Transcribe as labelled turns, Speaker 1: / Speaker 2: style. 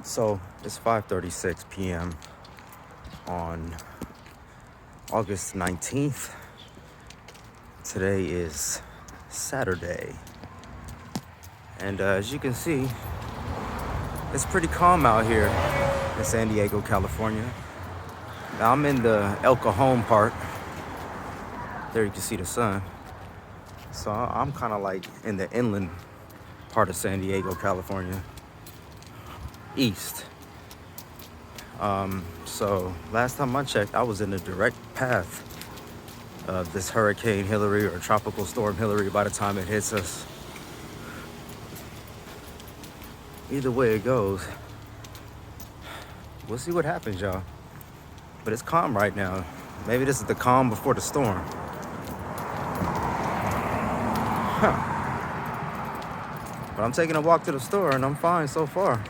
Speaker 1: So it's 5:36 p.m. on August 19th. Today is Saturday. And as you can see, it's pretty calm out here in San Diego, California. Now I'm in the El Cajon part. There you can see the sun. So I'm kind of like in the inland part of San Diego, California, east. So last time I checked, I was in the direct path of this Hurricane Hillary or Tropical Storm Hillary by the time it hits us. Either way it goes, we'll see what happens, y'all. But it's calm right now. Maybe this is the calm before the storm. But I'm taking a walk to the store and I'm fine so far.